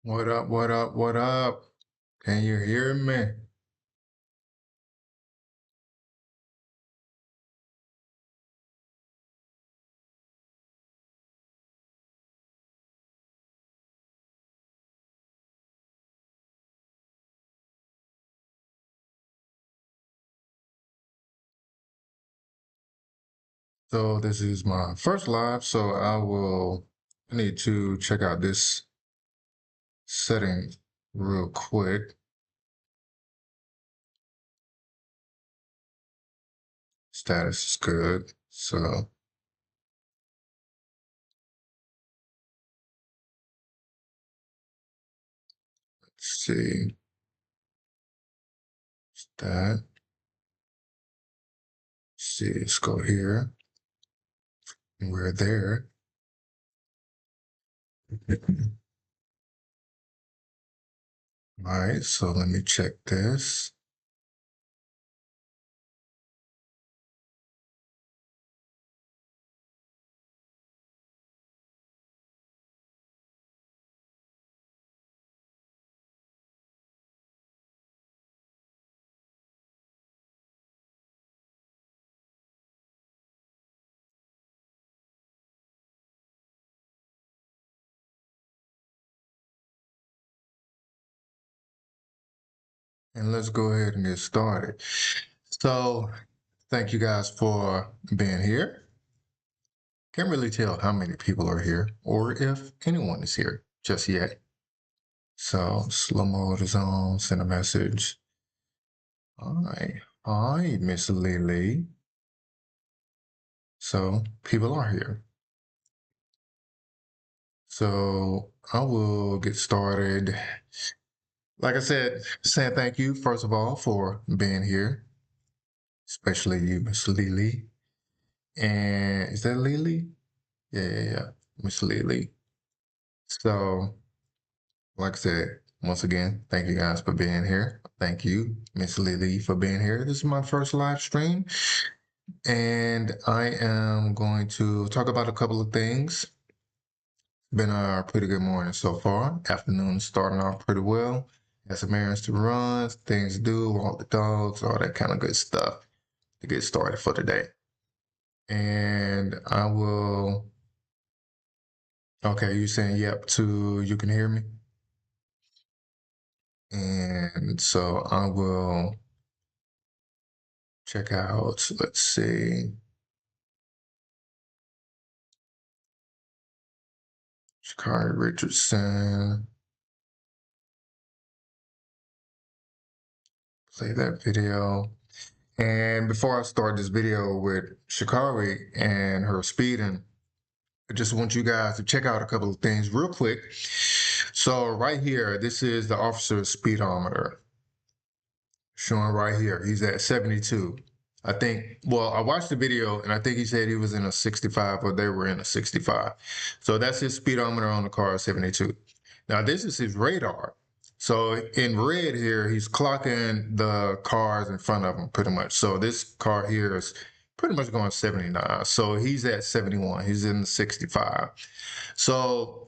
What up, what up, what up? Can you hear me? So this is my first live, so I need to check out this setting real quick. Status is good, so let's see that. See, let's go here. We're there. All right, so let me check this. And let's go ahead and get started. So thank you guys for being here. Can't really tell how many people are here or if anyone is here just yet. So slow mode is on, send a message. Hi, Miss Lily. So people are here. So I will get started. Like I said, saying thank you, first of all, for being here, especially you, Miss Lily. And is that Lily? Yeah, Miss Lily. So, like I said, once again, thank you guys for being here. Thank you, Miss Lily, for being here. This is my first live stream, and I am going to talk about a couple of things. Been a pretty good morning so far. Afternoon starting off pretty well. Got some errands to run, things to do, walk the dogs, all that kind of good stuff to get started for the day. And I will. Okay, you saying yep to you can hear me? And so I will check out, let's see, Sha'Carri Richardson. Play that video. And before I start this video with Sha'Carri and her speeding, I just want you guys to check out a couple of things real quick. So right here, this is the officer's speedometer showing right here. He's at 72. I think, well, I watched the video and I think he said he was in a 65 or they were in a 65. So that's his speedometer on the car, 72. Now this is his radar. So in red here, he's clocking the cars in front of him pretty much. So this car here is pretty much going 79. So he's at 71. He's in the 65. So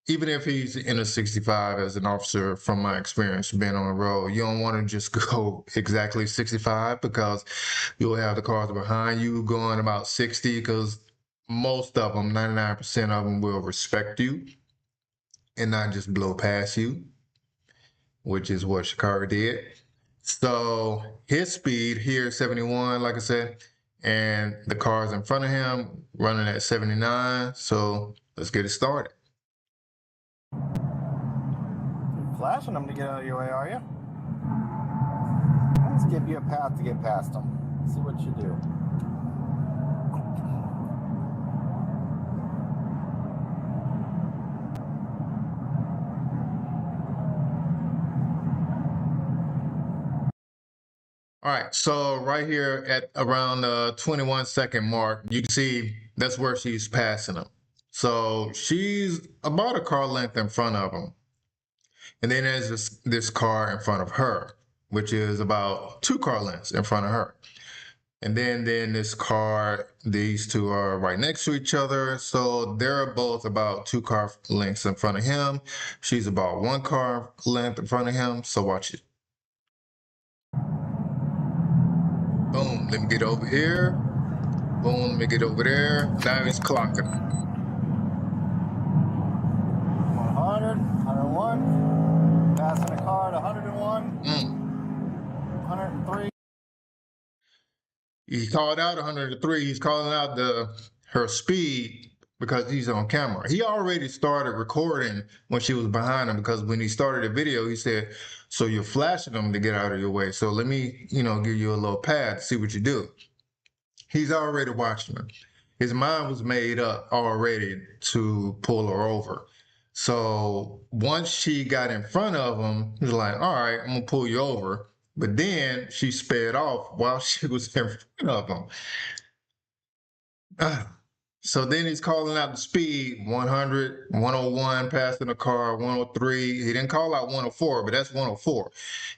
even if he's in a 65 as an officer, from my experience being on the road, you don't want to just go exactly 65 because you'll have the cars behind you going about 60 because most of them, 99% of them will respect you and not just blow past you, which is what Sha'Carri did. So his speed here is 71, like I said, and the cars in front of him running at 79. So let's get it started. Flashing them to get out of your way, are you? Let's give you a path to get past them. See what you do. All right, so right here at around the 21-second mark, you can see that's where she's passing him. So she's about a car length in front of him. And then there's this car in front of her, which is about 2 car lengths in front of her. And then this car, these two are right next to each other. So they're both about 2 car lengths in front of him. She's about 1 car length in front of him. So watch it. Boom, let me get over here. Boom, let me get over there. Now he's clocking. 100, 101. Passing a car at 101. 103. He called out 103. He's calling out her speed because he's on camera. He already started recording when she was behind him, because when he started the video, he said, so you're flashing them to get out of your way. So let me, give you a little pad to see what you do. He's already watching her. His mind was made up already to pull her over. So once she got in front of him, he was like, all right, I'm gonna pull you over. But then she sped off while she was in front of him. So then he's calling out the speed, 100, 101, passing the car, 103. He didn't call out 104, but that's 104.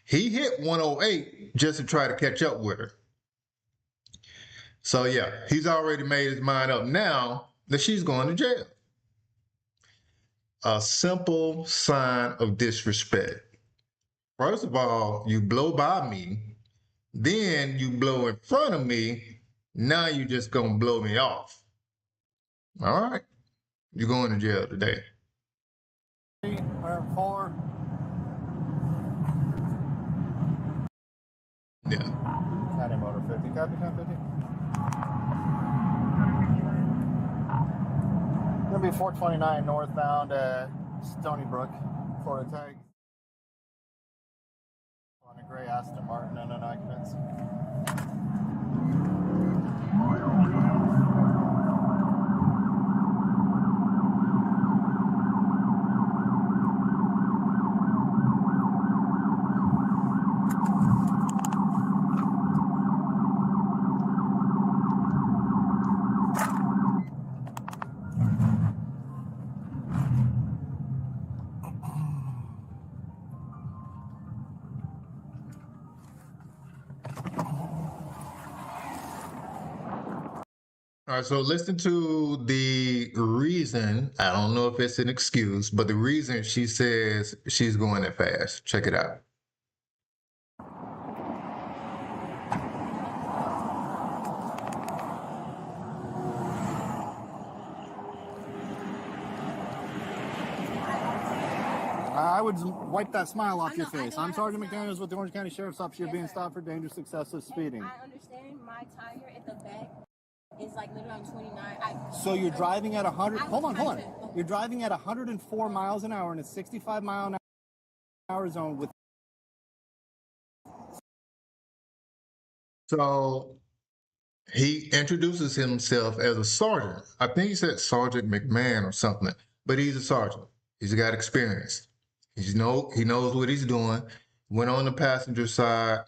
He hit 108 just to try to catch up with her. So yeah, he's already made his mind up now that she's going to jail. A simple sign of disrespect. First of all, you blow by me, then you blow in front of me, now you just gonna blow me off. All right, you're going to jail today. 104. Yeah. County Motor 50. Copy, 1050. Gonna be 429 northbound at Stony Brook, Florida tag. On a gray Aston Martin and an occupants. All right, so listen to the reason. I don't know if it's an excuse, but the reason she says she's going that fast. Check it out. I would wipe that smile off your face. I'm Sergeant McDaniels with the Orange County Sheriff's Office. You're being stopped for dangerous excessive speeding. I understand my tire at the back is like literally on 29. So you're driving at 100. Hold on. You're driving at 104 miles an hour in a 65 mile an hour zone with. So he introduces himself as a sergeant. I think he said Sergeant McMahon or something, but he's a sergeant. He's got experience. He knows what he's doing. Went on the passenger side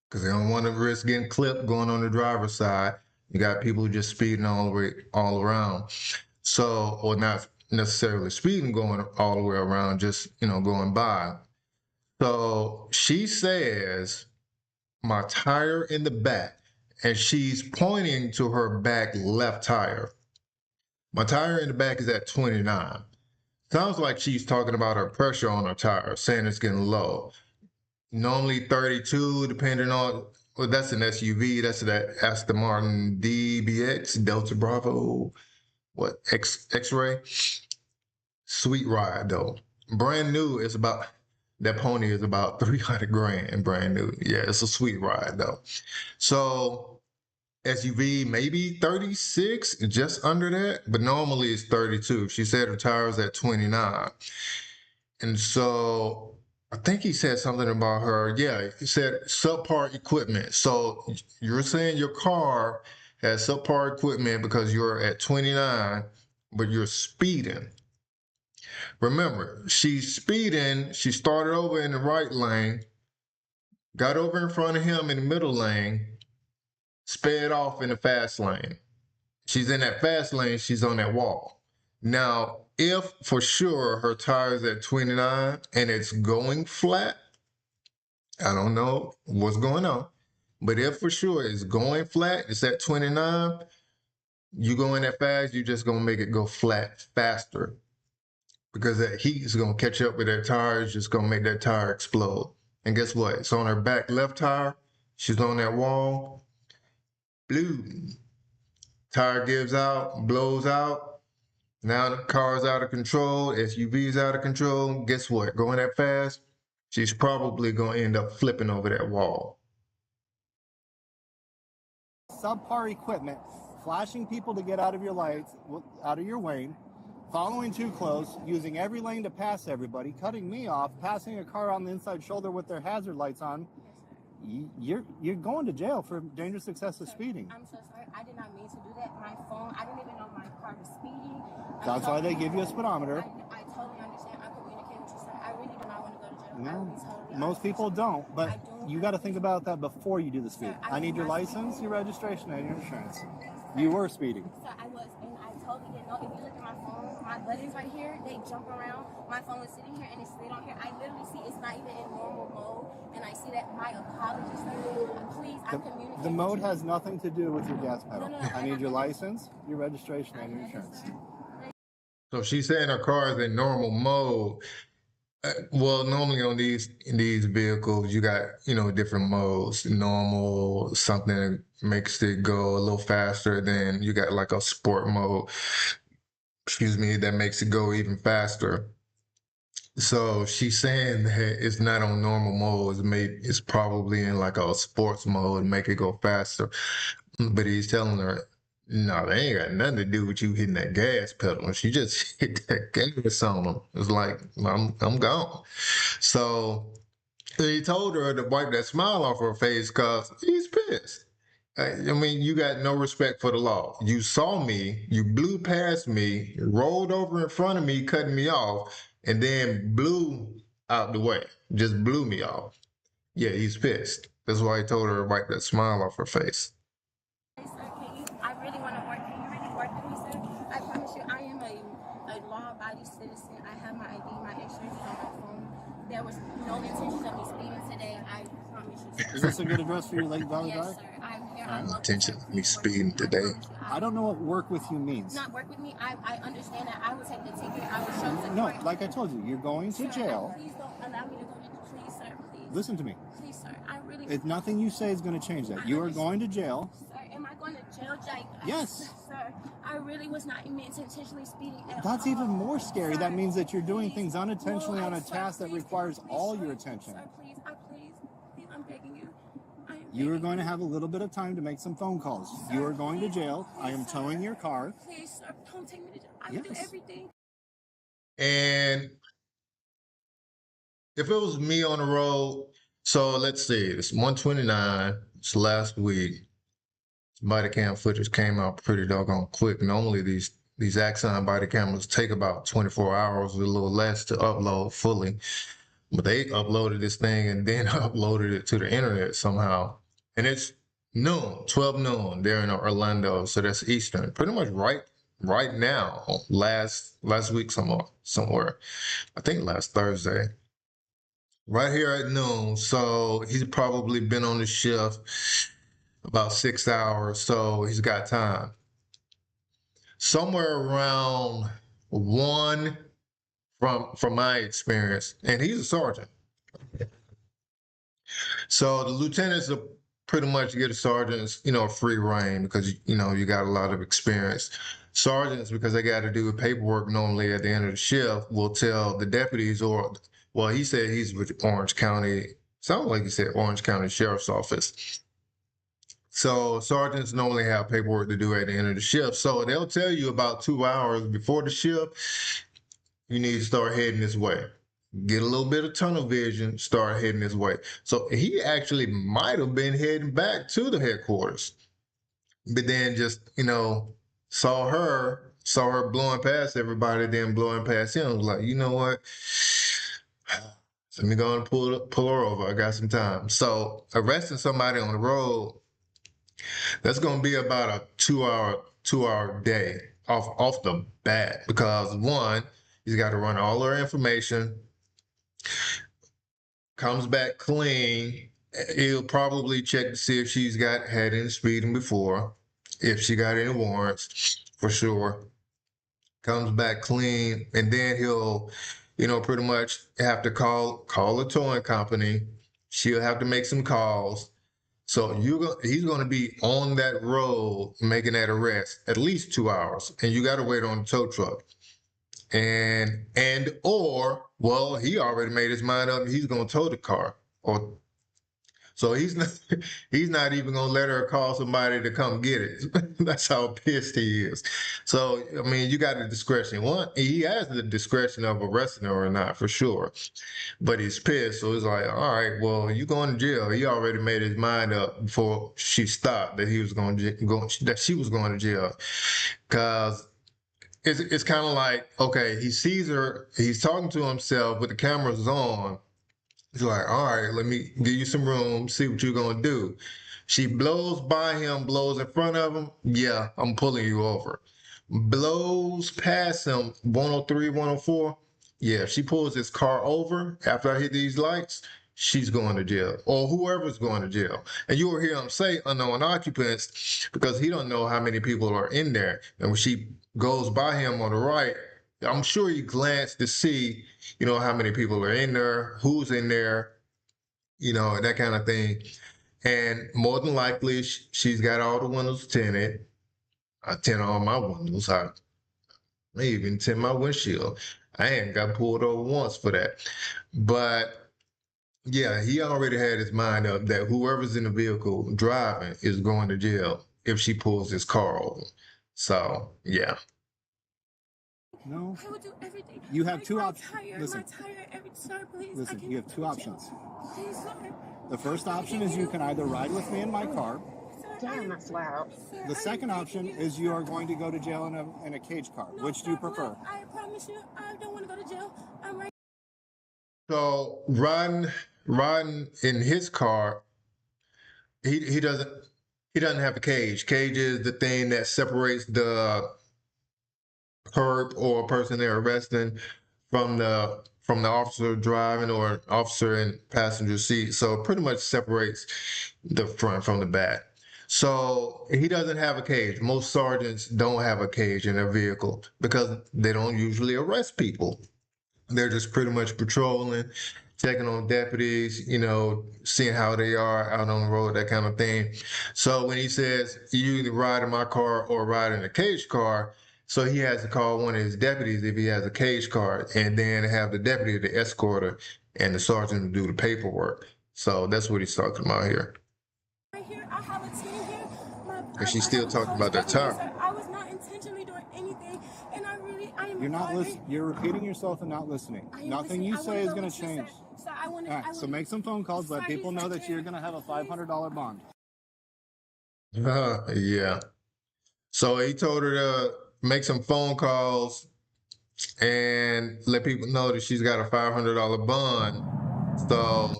because they don't want to risk getting clipped going on the driver's side. You got people just speeding all around. So, or not necessarily speeding going all the way around, just, going by. So she says, my tire in the back, and she's pointing to her back left tire. My tire in the back is at 29. Sounds like she's talking about her pressure on her tire, saying it's getting low. Normally 32, depending on, well, that's an SUV. That's that Aston Martin DBX, Delta Bravo, X-Ray. Sweet ride, though. Brand new is about, that pony is about 300 grand brand new. Yeah, it's a sweet ride, though. So SUV, maybe 36, just under that, but normally it's 32. She said her tire's at 29. And so I think he said something about her. Yeah, he said subpar equipment. So you're saying your car has subpar equipment because you're at 29, but you're speeding. Remember, she's speeding. She started over in the right lane, got over in front of him in the middle lane, sped off in the fast lane. She's in that fast lane, she's on that wall. Now, if for sure her tire's at 29 and it's going flat, I don't know what's going on. But if for sure it's going flat, it's at 29, you going that fast, you're just gonna make it go flat faster because that heat is gonna catch up with that tire. It's just gonna make that tire explode. And guess what? It's on her back left tire. She's on that wall. Blue. Tire gives out, blows out. Now the car's out of control. SUV's out of control. Guess what? Going that fast, she's probably gonna end up flipping over that wall. Subpar equipment, flashing people to get out of your lights, out of your lane, following too close, using every lane to pass everybody, cutting me off, passing a car on the inside shoulder with their hazard lights on. You're going to jail for dangerous excessive speeding. I'm so sorry. I did not mean to do that. My phone, I didn't even know my car was speeding. That's why they give you a speedometer. I totally understand. I communicate with you, sir. I really do not want to go to jail. No, most people don't, but you got to think about that before you do the speed. I need your license, your registration, and your insurance. You were speeding. Sir, I was, and I totally didn't know. If you look at my phone, my buttons right here, they jump around. My phone is sitting here, and it's stayed on here. I literally see it's not even in normal mode, and I see that. My apologies, sir. Please, I communicate. The mode has nothing to do with your gas pedal. No, I need your license, your registration, and your insurance. So she's saying her car is in normal mode. Well, normally on these vehicles, you got different modes. Normal, something that makes it go a little faster. Then you got like a sport mode. Excuse me, that makes it go even faster. So she's saying that it's not on normal mode. It's probably in like a sports mode, make it go faster. But he's telling her, no, they ain't got nothing to do with you hitting that gas pedal. She just hit that gas on him. It's like, I'm gone. So he told her to wipe that smile off her face because he's pissed. I mean, you got no respect for the law. You saw me, you blew past me, rolled over in front of me, cutting me off, and then blew out the way. Just blew me off. Yeah, he's pissed. That's why he told her to wipe that smile off her face. I really want to work. Can you really work with me, sir? I promise you, I am a law-abiding citizen. I have my ID, my insurance is on my phone. There was no intention of me speeding today. I promise you, sir. Is this a good address for your Lake Valley Drive? Yes, sir. I'm here. I'm local, Intention sir. of me speeding today. I don't know what work with you means. Not work with me. I understand that. I will take the ticket. I will show the No, court. like I told you, you're going to jail. Please don't allow me to go to please, sir. Please. Listen to me. Please, sir. I really. If nothing you say is going to change that. You are going to jail. Sir, am I going to jail, Jake? Yes. Sir, I really was not meant to intentionally speeding at That's all. even more scary. Sir, that means that you're doing please. things unintentionally No, on a sir, task that please, requires please, all sir. your attention. Sir, please, I'm begging you. I am You are begging going to have a little bit of time to make some phone calls. You are going to jail. I am towing your car. Please, sir, don't take me to jail. I will do Yes. everything. And if it was me on the road, so let's see, it's 129, it's last week. Body cam footage came out pretty doggone quick. Normally these Axon body cameras take about 24 hours, a little less to upload fully. But they uploaded this thing and then uploaded it to the internet somehow. And it's noon, 12 noon there in Orlando. So that's Eastern. Pretty much right now, last week somewhere. I think last Thursday. Right here at noon. So he's probably been on the shift about 6 hours. So he's got time. Somewhere around 1 from my experience, and he's a sergeant. So the lieutenants will pretty much get a sergeant's, free reign because, you got a lot of experience. Sergeants, because they got to do paperwork normally at the end of the shift, will tell the deputies well, he said he's with Orange County, sounds like he said Orange County Sheriff's Office. So sergeants normally have paperwork to do at the end of the shift. So they'll tell you about 2 hours before the shift, you need to start heading this way. Get a little bit of tunnel vision, start heading this way. So he actually might have been heading back to the headquarters, but then just, saw her blowing past everybody, then blowing past him. Was like, you know what? Let me go and pull her over. I got some time. So arresting somebody on the road, that's going to be about a 2-hour day off the bat, because one, he's got to run all her information, comes back clean, He'll probably check to see if she's had any speeding before, if she got any warrants, for sure. Comes back clean, and then he'll, pretty much have to call a towing company. She'll have to make some calls. So he's going to be on that road making that arrest at least 2 hours, and you got to wait on the tow truck. Or well, he already made his mind up. He's going to tow the car, or so he's not he's not even gonna let her call somebody to come get it. That's how pissed he is. So I mean, you got the discretion. One, he has the discretion of arresting her or not for sure, but he's pissed. So it's like, all right, well, you going to jail. He already made his mind up before she stopped that he was going to go that she was going to jail, because it's kind of like, okay, he sees her, he's talking to himself, but the camera's on. He's like, all right, let me give you some room, see what you're gonna do. She blows by him, blows in front of him. Yeah, I'm pulling you over. Blows past him, 103, 104. Yeah, if she pulls his car over after I hit these lights, she's going to jail, or whoever's going to jail. And you will hear him say unknown occupants, because he don't know how many people are in there. And when she goes by him on the right, I'm sure he glanced to see, how many people are in there, who's in there, that kind of thing. And more than likely, she's got all the windows tinted. I tint all my windows. I may even tint my windshield. I ain't got pulled over once for that. But yeah, he already had his mind up that whoever's in the vehicle driving is going to jail if she pulls his car over. So yeah. No. I will do everything. You have two options. Listen. Sir, please. Listen, you have two options. Please, sir. The first option is you can either ride with me in my car. Damn, that's loud. The second option is you are going to go to jail in a cage car. No, Which do you prefer? I promise you, I don't want to go to jail. I'm right. So riding in his car, he doesn't have a cage. Cage is the thing that separates the perp or person they're arresting from the officer driving or officer in passenger seat. So it pretty much separates the front from the back. So he doesn't have a cage. Most sergeants don't have a cage in their vehicle because they don't usually arrest people. They're just pretty much patrolling, checking on deputies, seeing how they are out on the road, that kind of thing. So when he says you either ride in my car or ride in a cage car, so he has to call one of his deputies if he has a cage car, and then have the deputy, the escorter, and the sergeant do the paperwork. So that's what he's talking about here. Right here, I have a team here. And she's still talking about that tire. I was not intentionally doing anything, and I am. You're not listening. You're repeating yourself and not listening. Nothing you say is going to change. Sir, All right, so make some phone calls. Let people know that you're going to have a $500 bond. Yeah. So he told her to make some phone calls and let people know that she's got a $500 bond. So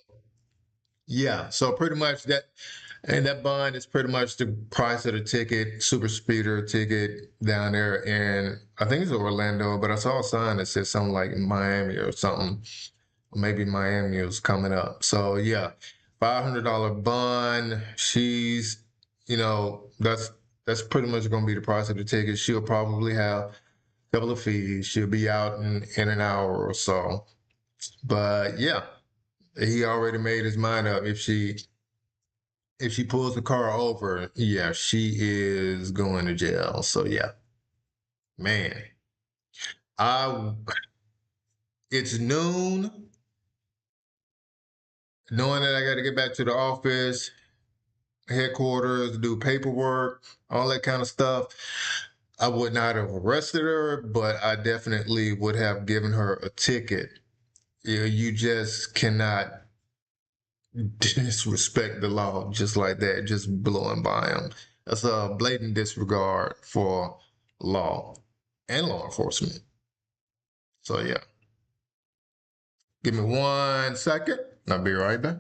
yeah, so pretty much that bond is pretty much the price of the ticket, super speeder ticket down there in, I think it's Orlando, but I saw a sign that said something like Miami or something. Maybe Miami was coming up. So yeah, $500 bond. She's, that's pretty much going to be the price of the ticket. She'll probably have a couple of fees. She'll be out in an hour or so. But yeah, he already made his mind up. If she pulls the car over, yeah, she is going to jail. So yeah, man, I it's noon. Knowing that I got to get back to the office, headquarters, do paperwork, all that kind of stuff. I would not have arrested her, but I definitely would have given her a ticket. You just cannot disrespect the law just like that, just blowing by them. That's a blatant disregard for law and law enforcement. So yeah, give me 1 second. I'll be right back.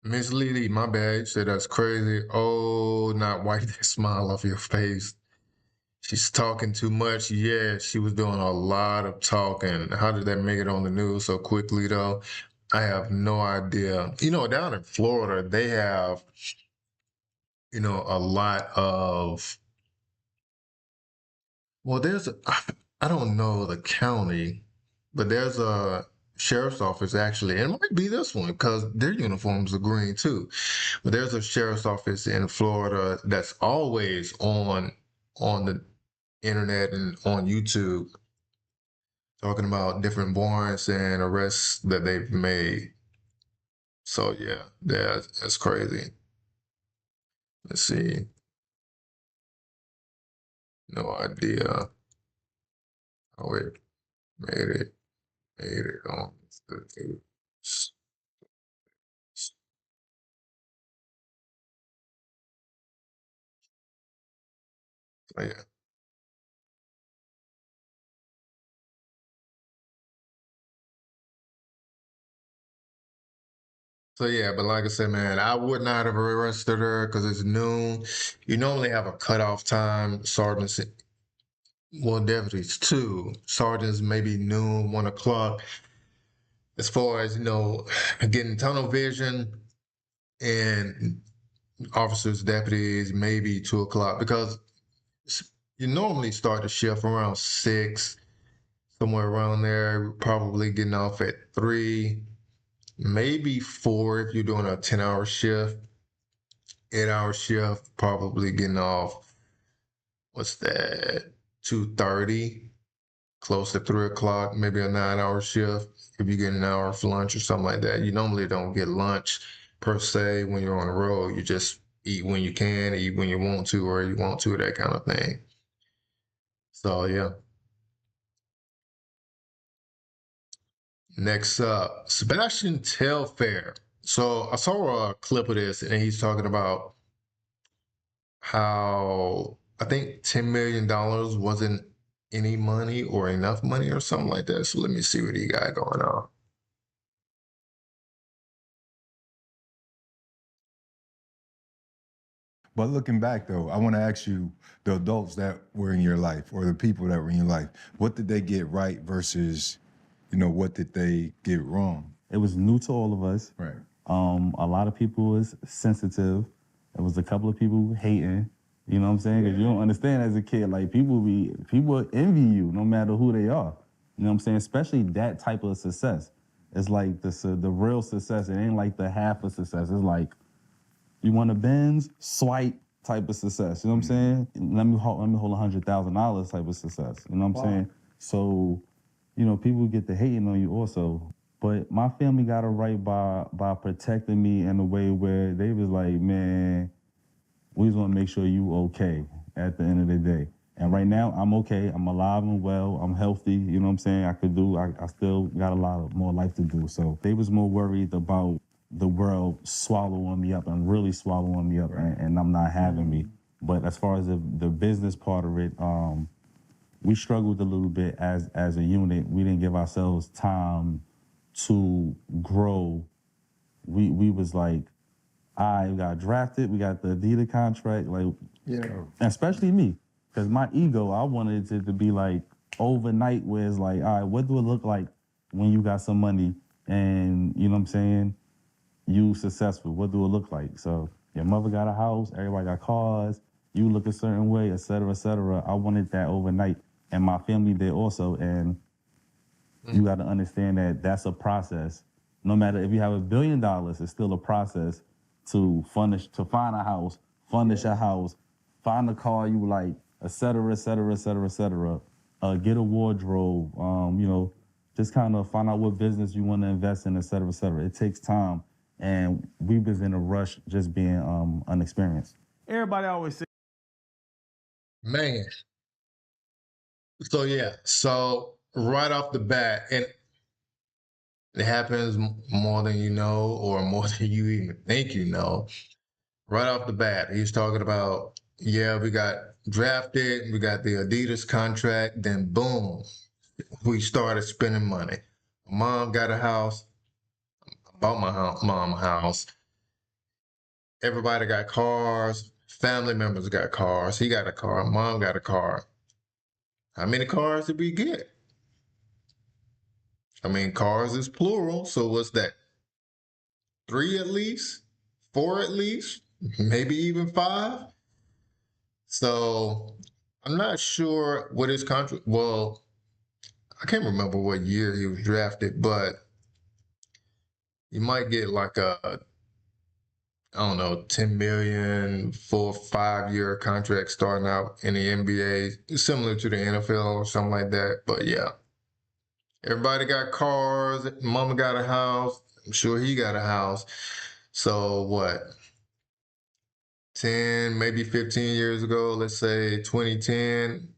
Miss Lily, my bad. You said that's crazy. Oh, not wipe that smile off your face. She's talking too much. Yeah, she was doing a lot of talking. How did that make it on the news so quickly, though? I have no idea. Down in Florida, they have, a lot of, well, I don't know the county, but there's a sheriff's office actually, and it might be this one because their uniforms are green too. But there's a sheriff's office in Florida that's always on the internet and on YouTube talking about different warrants and arrests that they've made. So yeah, that's crazy. Let's see. No idea how it made it on the news. So yeah. So yeah, but like I said, man, I would not have arrested her because it's noon. You normally have a cutoff time. Sergeants, well, deputies too. Sergeants maybe noon, 1 o'clock. As far as getting tunnel vision, and officers, deputies, maybe 2 o'clock because you normally start the shift around 6, somewhere around there. Probably getting off at 3, maybe 4 if you're doing a 10-hour shift. 8-hour shift, probably getting off, what's that, 2:30, close to 3 o'clock, maybe a 9-hour shift. If you get an hour for lunch or something like that, you normally don't get lunch per se when you're on the road. You just eat when you can, eat when you want to, or you want to, that kind of thing. So yeah. Next up, Sebastian Telfair. So I saw a clip of this, and he's talking about how I think $10 million wasn't any money or enough money or something like that. So let me see what he got going on. But looking back, though, I want to ask you, the adults that were in your life or the people that were in your life, what did they get right versus, what did they get wrong? It was new to all of us. Right. A lot of people was sensitive. There was a couple of people hating. You know what I'm saying? Because you don't understand as a kid, like people envy you no matter who they are. You know what I'm saying? Especially that type of success. It's like the real success. It ain't like the half of success. It's like you want a Benz, swipe type of success. You know what I'm saying? Let me hold $100,000 type of success. You know what I'm saying? So, people get to hating on you also. But my family got it right by protecting me in a way where they was like, man, we just want to make sure you okay at the end of the day. And right now, I'm okay. I'm alive and well. I'm healthy. You know what I'm saying? I still got a lot more life to do. So they was more worried about the world swallowing me up and really swallowing me up, and I'm not having me. But as far as the business part of it, we struggled a little bit as a unit. We didn't give ourselves time to grow. We was like, we got drafted, we got the Adidas contract, like, Yeah. especially me, because my ego, I wanted it to be like overnight, where it's like, all right, what do it look like when you got some money and, you know what I'm saying, you successful? What do it look like? So your mother got a house, everybody got cars, you look a certain way, et cetera, et cetera. I wanted that overnight, and my family did also, and you got to understand that that's a process. No matter if you have $1 billion, it's still a process to find a house, furnish a house, find a car you like, et cetera, et cetera, et cetera, et cetera. Get a wardrobe, just kind of find out what business you want to invest in, et cetera, et cetera. It takes time, and we was in a rush just being unexperienced. Everybody always say, Man. So yeah, so right off the bat, and it happens more than you know, or more than you even think you know. Right off the bat, he's talking about, yeah, we got drafted, we got the Adidas contract, then boom, we started spending money. Mom got a house, bought my mom a house. everybody got cars, family members got cars, he got a car, mom got a car. How many cars did we get? I mean, cars is plural, so what's that? 3 at least? 4 at least? Maybe even 5? So I'm not sure what his contract, well, I can't remember what year he was drafted, but you might get like a, I don't know, 10 million for a 5-year contract starting out in the NBA, similar to the NFL or something like that. But yeah, everybody got cars. Mama got a house. I'm sure he got a house. So what? 10, maybe 15 years ago, let's say 2010,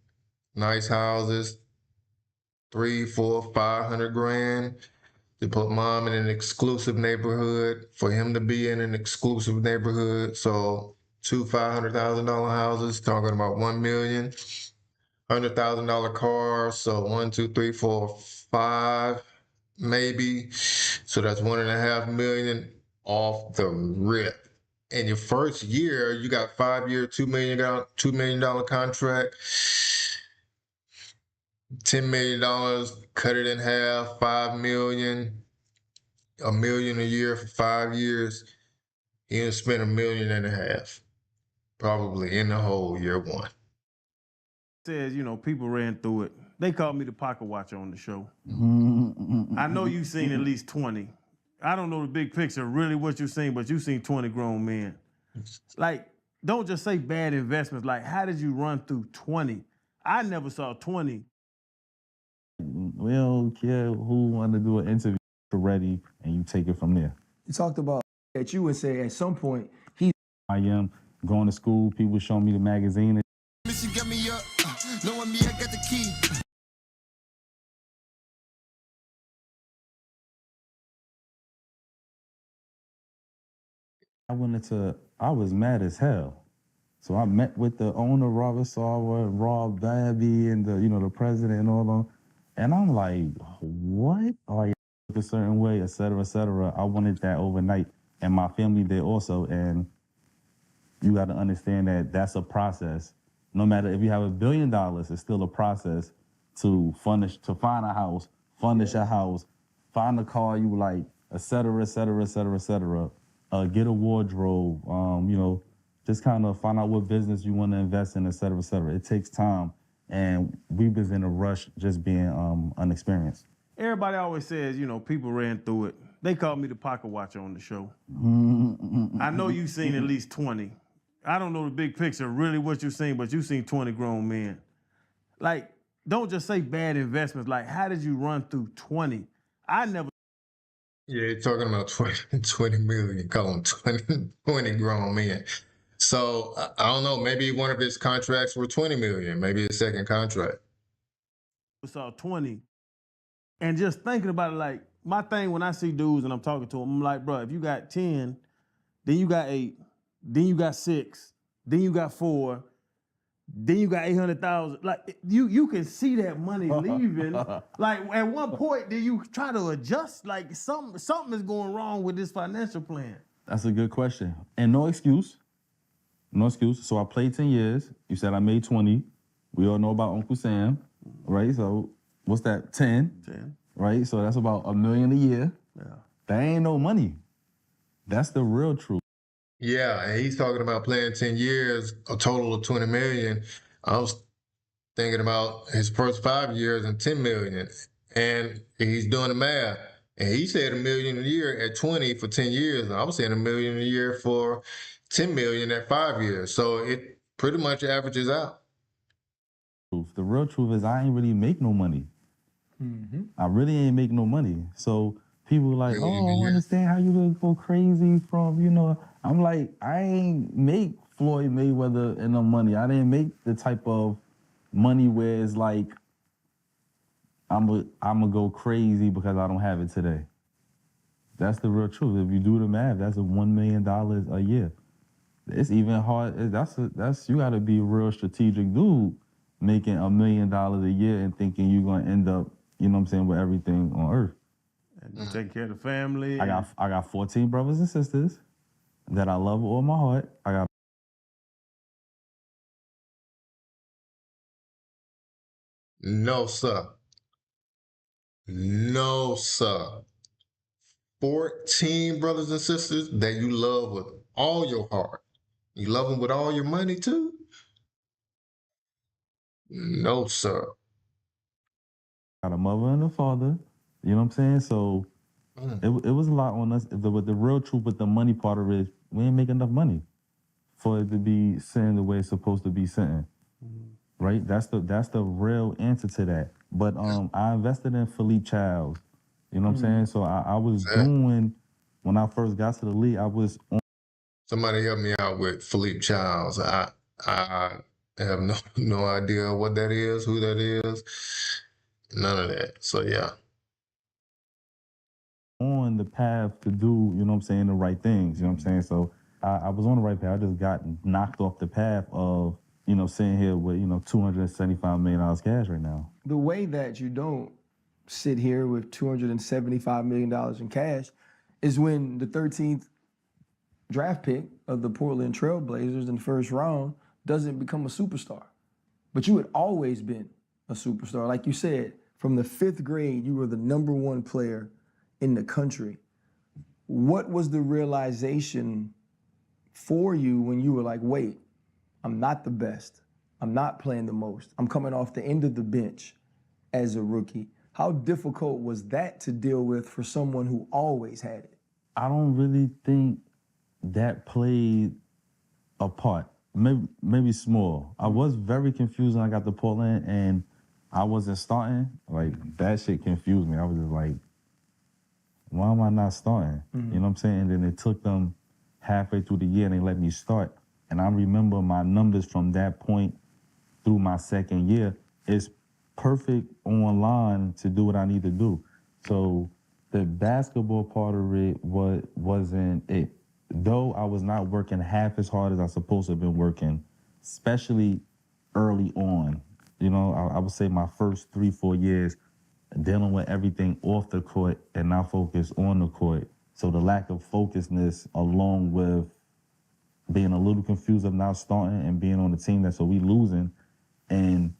nice houses, 3, 4, 500 grand. To put mom in an exclusive neighborhood, for him to be in an exclusive neighborhood. So 2 $500,000 houses, talking about 1 million, $100,000 cars. So 1, 2, 3, 4, 5, maybe. So that's 1.5 million off the rip. In your first year, you got 5-year, $2 million contract. $10 million, cut it in half, 5 million, $1 million a year for 5 years. He done spent $1.5 million, probably in the whole year one. Says, people ran through it. They called me the pocket watcher on the show. I know you've seen at least 20. I don't know the big picture, really what you've seen, but you've seen 20 grown men. Like, don't just say bad investments. Like, how did you run through 20? I never saw 20. We don't care who want to do an interview ready, and you take it from there. He talked about at you and say at some point I am going to school. People show me the magazine. Mission got me up, knowing me, I got the key. I was mad as hell. So I met with the owner, Robert Sarver, Rob Babby, and the president and all them. And I'm like, what? Oh, yeah, a certain way, et cetera, et cetera. I wanted that overnight. And my family did also. And you got to understand that that's a process. No matter if you have $1 billion, it's still a process to find a house, furnish a house, find a car you like, et cetera, et cetera, et cetera, et cetera. Get a wardrobe, just kind of find out what business you want to invest in, et cetera, et cetera. It takes time. And we was in a rush just being unexperienced. Everybody always says, people ran through it. They called me the pocket watcher on the show. I know you've seen at least 20. I don't know the big picture, really what you've seen, but you've seen 20 grown men. Like, don't just say bad investments. Like, how did you run through 20? I never. Yeah, you're talking about 20 million, call them 20 grown men. So I don't know, maybe one of his contracts were 20 million, maybe his second contract. Saw 20. And just thinking about it, like, my thing when I see dudes and I'm talking to them, I'm like, bro, if you got 10, then you got 8, then you got 6, then you got 4, then you got 800,000. Like, you can see that money leaving. Like, at one point, then you try to adjust. Like, something is going wrong with this financial plan. That's a good question. And no excuse. No excuse. So I played 10 years. You said I made 20. We all know about Uncle Sam, right? So what's that, 10? 10. Right? So that's about $1 million a year. Yeah. That ain't no money. That's the real truth. Yeah, and he's talking about playing 10 years, a total of 20 million. I was thinking about his first 5 years and 10 million. And he's doing the math. And he said $1 million a year at 20 for 10 years. And I was saying $1 million a year for 10 million at 5 years. So it pretty much averages out. The real truth is I ain't really make no money. I really ain't make no money. So people like, oh, I don't understand how you gonna go crazy from, I'm like, I ain't make Floyd Mayweather enough money. I didn't make the type of money where it's like, I'm gonna go crazy because I don't have it today. That's the real truth. If you do the math, that's $1 million a year. It's even hard. That's you gotta be a real strategic dude making $1 million a year and thinking you're gonna end up, with everything on earth. And you taking care of the family. I got 14 brothers and sisters. that I love with all my heart. I got No, sir. No, sir. 14 brothers and sisters that you love with all your heart. You love them with all your money too? No, sir. a mother and a father. You know what I'm saying? So it was a lot on us. The real truth with the money part of it is we ain't make enough money for it to be sitting the way it's supposed to be sitting. Right? That's the real answer to that. But I invested in Philippe Childs. You know what I'm saying? So I was doing, when I first got to the league, I was on. Somebody help me out with Philippe Childs. I have no idea what that is, who that is, none of that. So yeah. On the path to do, you know what I'm saying, the right things, you know what I'm saying? So I was on the right path. I just got knocked off the path of, you know, sitting here with, you know, $275 million cash right now. The way that you don't sit here with $275 million in cash is when the 13th draft pick of the Portland Trail Blazers in the first round doesn't become a superstar. But you had always been a superstar. Like you said, from the 5th grade, you were the #1 player in the country. What was the realization for you when you were like, wait, I'm not the best. I'm not playing the most. I'm coming off the end of the bench as a rookie. How difficult was that to deal with for someone who always had it? I don't really think that played a part. Maybe small. I was very confused when I got to Portland and I wasn't starting. Like, that shit confused me. I was just like, why am I not starting? You know what I'm saying? And then it took them halfway through the year and they let me start. And I remember my numbers from that point through my second year is perfect online to do what I need to do. So the basketball part of it wasn't it. Though I was not working half as hard as I supposed to have been working, especially early on. You know, I would say my first 3-4 years dealing with everything off the court and not focus on the court. So the lack of focusness along with being a little confused of not starting and being on the team that so we losing and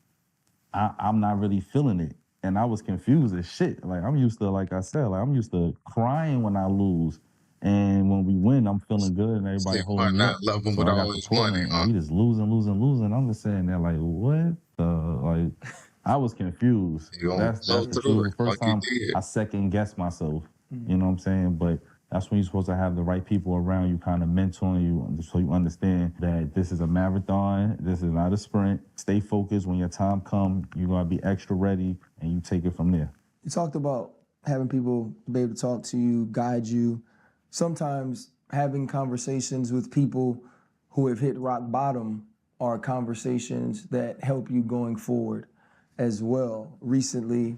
I'm not really feeling it. And I was confused as shit. Like I'm used to, like I said, like I'm used to crying when I lose. And when we win, I'm feeling good and everybody Still holding might me not up. love him So with I all got to his money, Portland and huh? we just losing. I'm just saying there like, what the, like, I was confused. You gonna That's blow it through was it the first like you time did. I second guessed myself. You know what I'm saying? But that's when you're supposed to have the right people around you, kind of mentoring you, so you understand that this is a marathon, this is not a sprint. Stay focused. When your time comes, you're gonna be extra ready, and you take it from there. You talked about having people be able to talk to you, guide you. Sometimes having conversations with people who have hit rock bottom are conversations that help you going forward as well. Recently,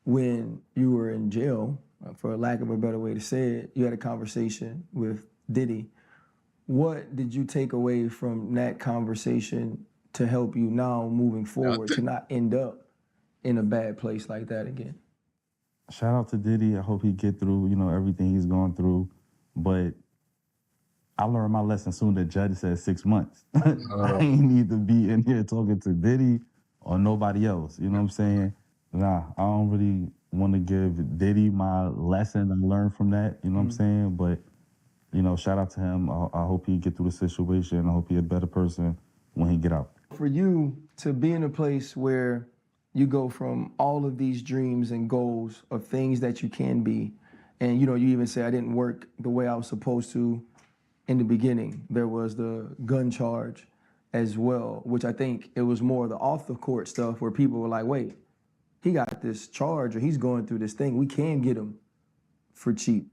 when you were in jail, for lack of a better way to say it, you had a conversation with Diddy. What did you take away from that conversation to help you now moving forward to not end up in a bad place like that again? Shout out to Diddy. I hope he get through, you know, everything he's going through. But I learned my lesson soon. The judge said 6 months. I ain't need to be in here talking to Diddy or nobody else. You know what I'm saying? Nah, I don't really want to give Diddy my lesson and learn from that. You know what I'm saying? But, you know, shout out to him. I hope he get through the situation. I hope he a better person when he get out. For you to be in a place where you go from all of these dreams and goals of things that you can be, and you know, you even say I didn't work the way I was supposed to in the beginning. There was the gun charge as well, which I think it was more the off the court stuff where people were like, wait, he got this charge or he's going through this thing. We can get him for cheap.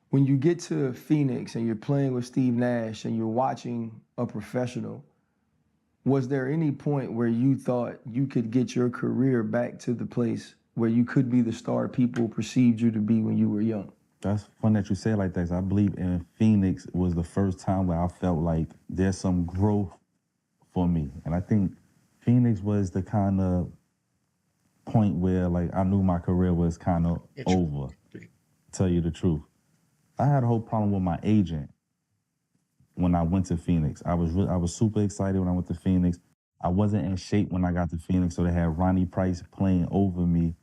When you get to Phoenix and you're playing with Steve Nash and you're watching a professional, was there any point where you thought you could get your career back to the place where you could be the star people perceived you to be when you were young? That's fun that you say it like that, 'cause I believe in Phoenix was the first time where I felt like there's some growth for me. And I think Phoenix was the kind of point where like I knew my career was kind of over, to tell you the truth. I had a whole problem with my agent. when I went to Phoenix. I was super excited when I went to Phoenix. I wasn't in shape when I got to Phoenix, so they had Ronnie Price playing over me,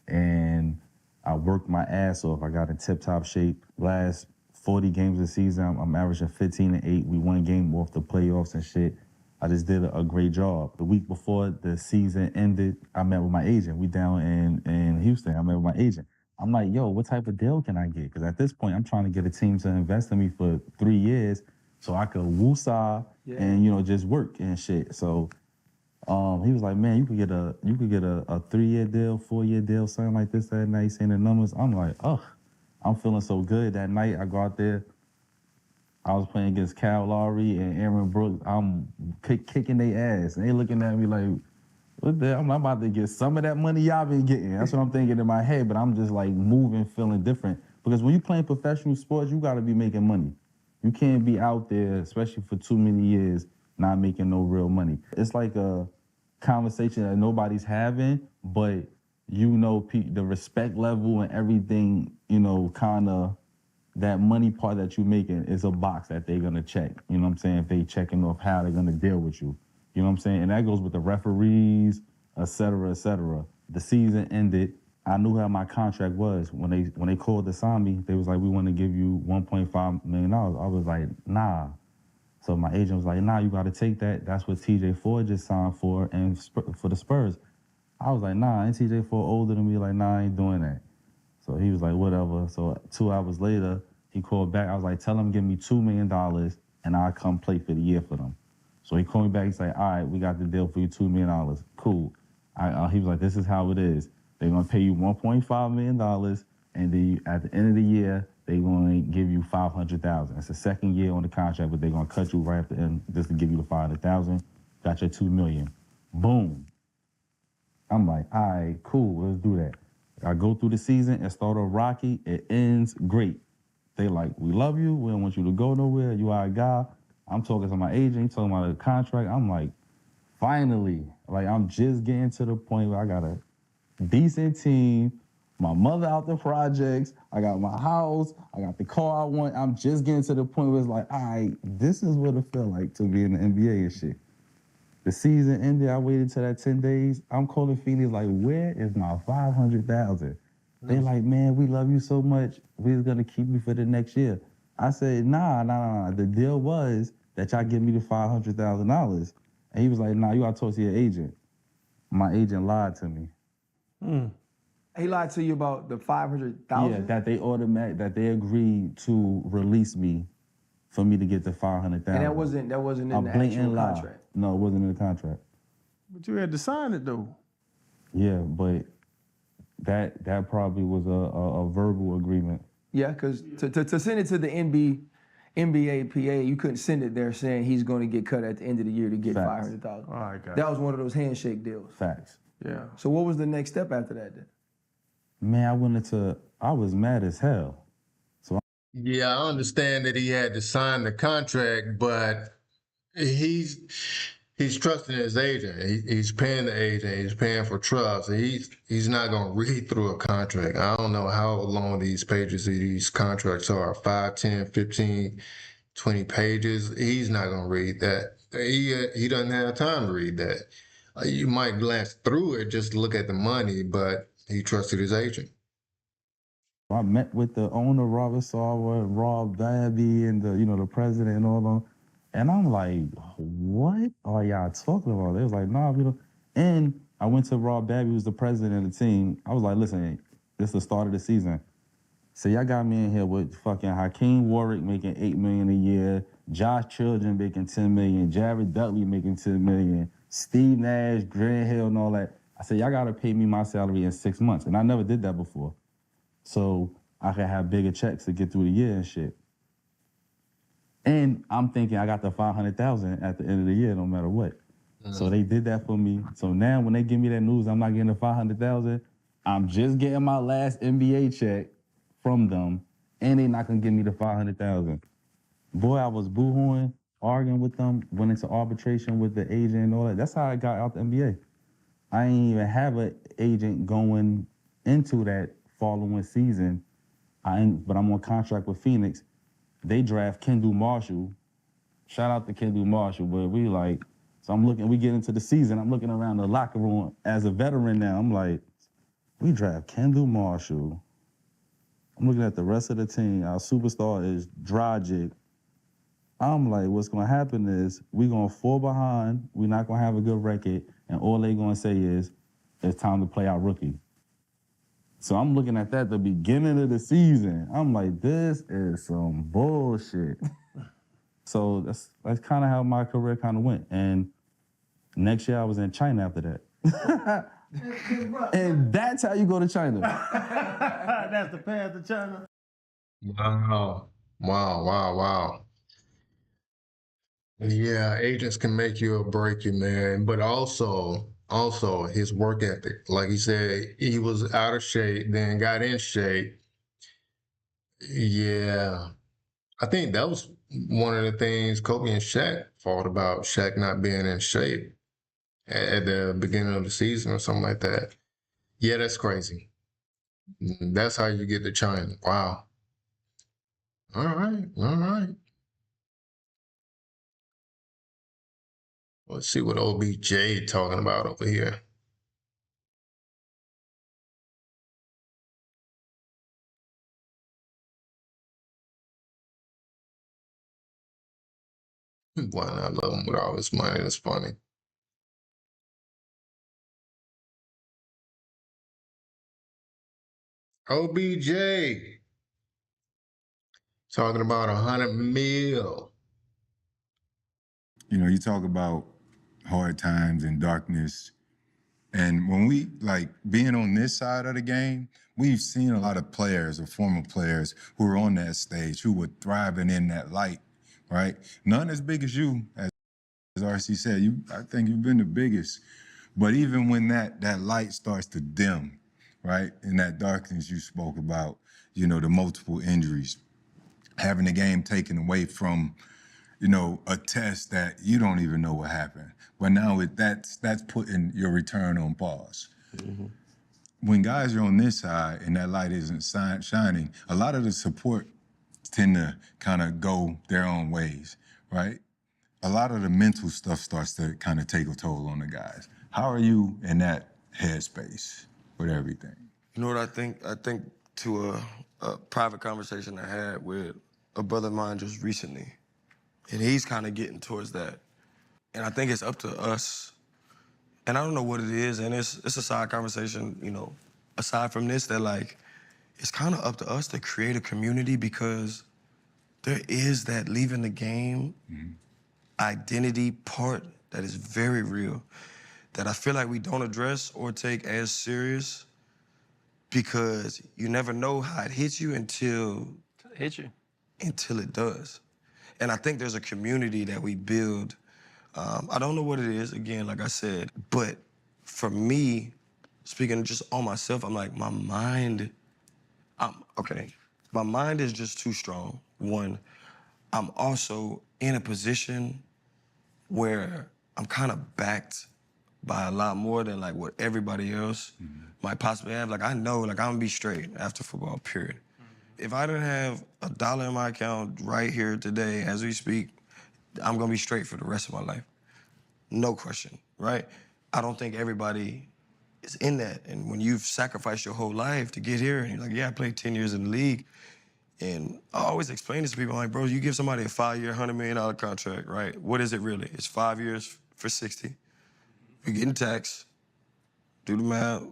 and I worked my ass off. I got in tip-top shape. Last 40 games of the season, I'm averaging 15-8. We won a game off the playoffs and shit. I just did a great job. The week before the season ended, I met with my agent. We down in Houston. I met with my agent. I'm like, yo, what type of deal can I get? Because at this point, I'm trying to get a team to invest in me for 3 years so I could woosah and, you know, just work and shit. So he was like, man, you could get a 3-year deal, 4-year deal, something like this that night, saying the numbers. I'm like, ugh, I'm feeling so good. That night I go out there, I was playing against Cal Lowry and Aaron Brooks. I'm kicking their ass. And they looking at me like, what the hell? I'm about to get some of that money y'all been getting. That's what I'm thinking in my head, but I'm just like moving, feeling different. Because when you playing professional sports, you gotta be making money. You can't be out there, especially for too many years, not making no real money. It's like a conversation that nobody's having, but you know the respect level and everything, you know, kind of that money part that you're making is a box that they're gonna check. You know what I'm saying? If they checking off how they're gonna deal with you. You know what I'm saying? And that goes with the referees, et cetera, et cetera. The season ended. I knew how my contract was. When they called to sign me, they was like, we want to give you $1.5 million. I was like, nah. So my agent was like, nah, you got to take that. That's what TJ Ford just signed for and for the Spurs. I was like, nah, ain't TJ Ford older than me? Like, nah, I ain't doing that. So he was like, whatever. So 2 hours later, he called back. I was like, tell him give me $2 million and I'll come play for the year for them. So he called me back. He's like, all right, we got the deal for you, $2 million. Cool. He was like, this is how it is. They're going to pay you $1.5 million, and then at the end of the year, they're going to give you $500,000. It's the second year on the contract, but they're going to cut you right at the end just to give you the $500,000. Got your $2 million. Boom. I'm like, all right, cool, let's do that. I go through the season, it started rocky, it ends great. They like, we love you, we don't want you to go nowhere, you our guy. I'm talking to my agent, he's talking about the contract. I'm like, finally, like I'm just getting to the point where I got a decent team, my mother out the projects, I got my house, I got the car I want. I'm just getting to the point where it's like, all right, this is what it felt like to be in the NBA and shit. The season ended, I waited till that 10 days. I'm calling Phoenix like, where is my $500,000? They like, man, we love you so much, we're gonna keep you for the next year. I said, nah. The deal was that y'all give me the $500,000. And he was like, nah, you gotta talk to your agent. My agent lied to me. He lied to you about the 500,000. Yeah, that they agreed to release me for me to get the 500,000. And that wasn't in the actual contract. No, it wasn't in the contract. But you had to sign it though. Yeah, but that probably was a verbal agreement. Yeah, because to send it to the NBA PA, you couldn't send it there saying he's going to get cut at the end of the year to get Facts. $500,000. All right, got That was one of those handshake deals. Facts. Yeah. So what was the next step after that then? Man, I was mad as hell. Yeah, I understand that he had to sign the contract, but he's trusting his agent. He's paying the agent. He's paying for trust. He's not going to read through a contract. I don't know how long these pages of these contracts are, 5, 10, 15, 20 pages. He's not going to read that. He doesn't have time to read that. You might glance through it just to look at the money, but he trusted his agent. I met with the owner, Robert Sarver, Rob Babby, and the president and all them. And I'm like, what are y'all talking about? They was like, nah, we don't. And I went to Rob Babby, who's the president of the team. I was like, listen, this is the start of the season. So y'all got me in here with fucking Hakeem Warwick making $8 million a year, Josh Children making $10 million, Jared Dudley making $10 million, Steve Nash, Grant Hill, and all that. I said, y'all gotta pay me my salary in 6 months. And I never did that before. So I could have bigger checks to get through the year and shit. And I'm thinking I got the $500,000 at the end of the year, no matter what. So they did that for me. So now when they give me that news, I'm not getting the $500,000. I'm just getting my last NBA check from them, and they not gonna give me the $500,000. Boy, I was boo-hooing, arguing with them, went into arbitration with the agent and all that. That's how I got out the NBA. I ain't even have an agent going into that following season. But I'm on contract with Phoenix. They draft Kendall Marshall shout out to Kendall Marshall, but we get into the season, I'm looking around the locker room as a veteran now. I'm like, we draft Kendall Marshall. I'm looking at the rest of the team. Our superstar is Dragic. I'm like, what's gonna happen is we're gonna fall behind, we're not gonna have a good record, and all they gonna say is, it's time to play our rookie. So I'm looking at that the beginning of the season. I'm like, this is some bullshit. So that's kind of how my career kind of went. And next year I was in China after that. And that's how you go to China. That's the path to China. Wow. Wow, wow, wow. Yeah, agents can make you or break you, man. But also his work ethic. Like he said, he was out of shape, then got in shape. Yeah. I think that was one of the things Kobe and Shaq fought about, Shaq not being in shape at the beginning of the season or something like that. Yeah, that's crazy. That's how you get to China. Wow. All right, all right. Let's see what OBJ talking about over here. Why not love him with all his money? That's funny. OBJ talking about 100 mil. You know, you talk about hard times and darkness. And when we, like, being on this side of the game, we've seen a lot of players or former players who were on that stage, who were thriving in that light, right? None as big as you, as RC said. I think you've been the biggest. But even when that light starts to dim, right, and that darkness you spoke about, you know, the multiple injuries, having the game taken away from, you know, a test that you don't even know what happened. But now that's putting your return on pause. Mm-hmm. When guys are on this side and that light isn't shining, a lot of the support tend to kind of go their own ways, right? A lot of the mental stuff starts to kind of take a toll on the guys. How are you in that headspace with everything? You know what I think? I think to a private conversation I had with a brother of mine just recently, and he's kind of getting towards that. And I think it's up to us, and I don't know what it is, and it's a side conversation, you know, aside from this, that like, it's kind of up to us to create a community, because there is that leaving the game identity part that is very real, that I feel like we don't address or take as serious, because you never know how it hits you until it does. And I think there's a community that we build. I don't know what it is, again, like I said, but for me, speaking just on myself, I'm like, my mind is just too strong. One, I'm also in a position where I'm kind of backed by a lot more than like what everybody else might possibly have. Like, I know, like, I'm gonna be straight after football, period. If I didn't have $1 in my account right here today, as we speak, I'm gonna be straight for the rest of my life. No question, right? I don't think everybody is in that. And when you've sacrificed your whole life to get here, and you're like, yeah, I played 10 years in the league, and I always explain this to people, I'm like, bro, you give somebody a 5-year, $100 million contract, right? What is it really? It's 5 years for 60. You're getting taxed. Do the math.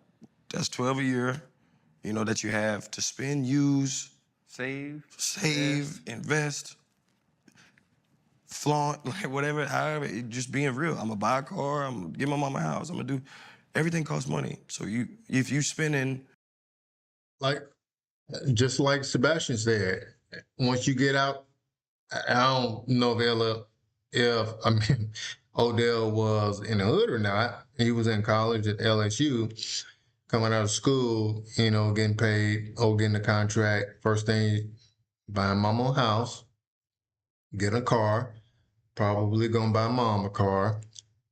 That's 12 a year, you know, that you have to spend, use, save, invest, flaunt, like whatever, however, just being real. I'm gonna buy a car, I'm gonna give my mama a house, I'm gonna do, everything costs money. So if you spending. Like, just like Sebastian said, once you get out, I don't know if I mean, Odell was in the hood or not. He was in college at LSU, coming out of school, you know, getting paid, getting a contract. First thing, buying mama a house, get a car, probably gonna buy mom a car.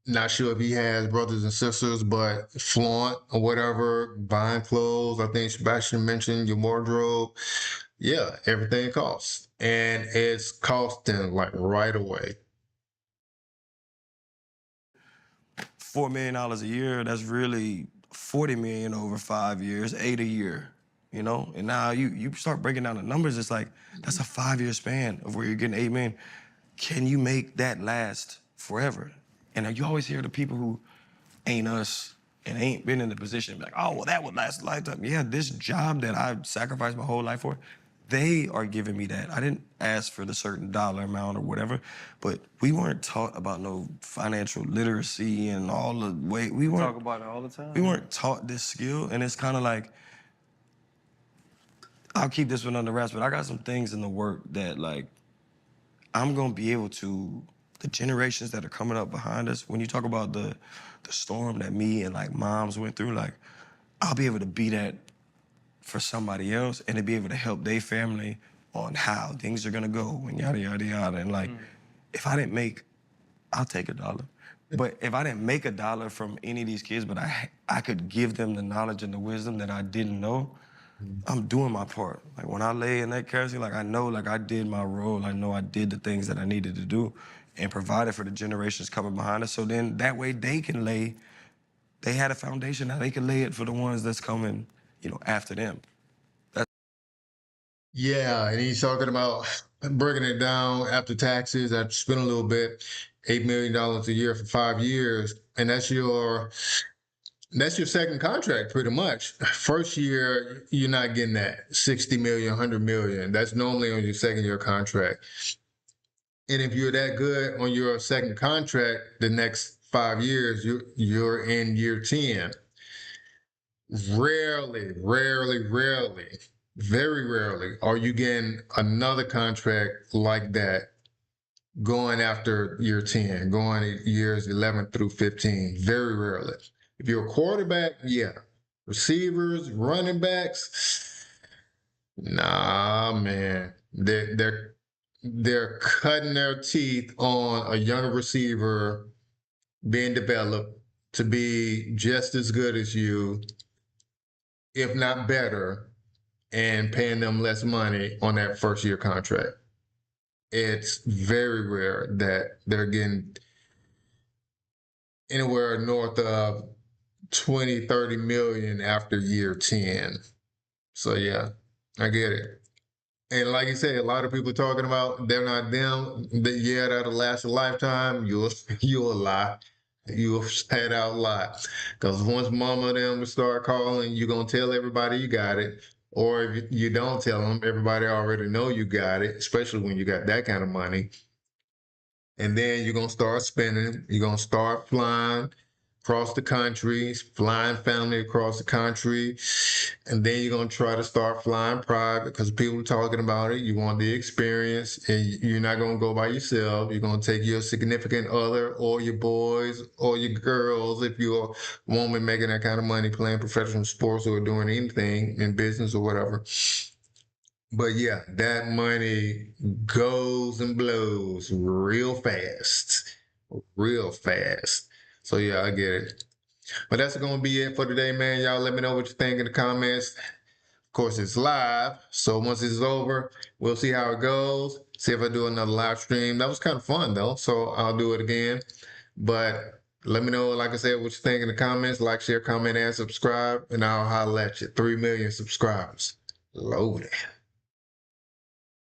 Not sure if he has brothers and sisters, but flaunt or whatever, buying clothes. I think Sebastian mentioned your wardrobe. Yeah, everything costs. And it's costing like right away. $4 million a year, that's really 40 million over 5 years, 8 a year, you know? And now you start breaking down the numbers, it's like, that's a 5-year span of where you're getting 8 million. Can you make that last forever? And you always hear the people who ain't us and ain't been in the position, like, oh, well, that would last a lifetime. Yeah, this job that I've sacrificed my whole life for, they are giving me that. I didn't ask for the certain dollar amount or whatever, but we weren't taught about no financial literacy and all the way. We weren't Talk about it all the time. We weren't taught this skill, and it's kind of like, I'll keep this one under wraps, but I got some things in the work that, like, I'm gonna be able to, the generations that are coming up behind us, when you talk about the storm that me and like moms went through, like, I'll be able to be that for somebody else and to be able to help their family on how things are gonna go and yada, yada, yada. And like, if I didn't make, I'll take $1. But if I didn't make $1 from any of these kids, but I could give them the knowledge and the wisdom that I didn't know, I'm doing my part. Like when I lay in that casket, like I know like I did my role. I know I did the things that I needed to do and provided for the generations coming behind us. So then that way they can lay, they had a foundation, now they can lay it for the ones that's coming, you know, after them. Yeah, and he's talking about breaking it down after taxes, after spending a little bit, $8 million a year for 5 years, and that's your second contract pretty much. First year, you're not getting that 60 million, 100 million. That's normally on your second year contract. And if you're that good on your second contract, the next 5 years, you're in year 10. Rarely, very rarely are you getting another contract like that going after year 10, going years 11 through 15. Very rarely. If you're a quarterback, yeah. Receivers, running backs, nah, man. They're cutting their teeth on a younger receiver being developed to be just as good as you, if not better, and paying them less money on that first year contract. It's very rare that they're getting anywhere north of 20, 30 million after year 10. So yeah, I get it. And like you said, a lot of people talking about they're not them. Yeah, that'll last a lifetime. You'll lie. You'll flat out lie. Because once mama and them start calling, you're going to tell everybody you got it. Or if you don't tell them, everybody already know you got it, especially when you got that kind of money. And then you're going to start spending. You're going to start flying across the country, flying family across the country. And then you're going to try to start flying private because people are talking about it. You want the experience, and you're not going to go by yourself. You're going to take your significant other or your boys or your girls if you're a woman making that kind of money playing professional sports or doing anything in business or whatever. But yeah, that money goes and blows real fast. So yeah, I get it. But that's going to be it for today, man. Y'all let me know what you think in the comments. Of course, it's live. So once it's over, we'll see how it goes. See if I do another live stream. That was kind of fun, though. So I'll do it again. But let me know, like I said, what you think in the comments. Like, share, comment, and subscribe. And I'll holler at you. 3 million subscribers. Loaded.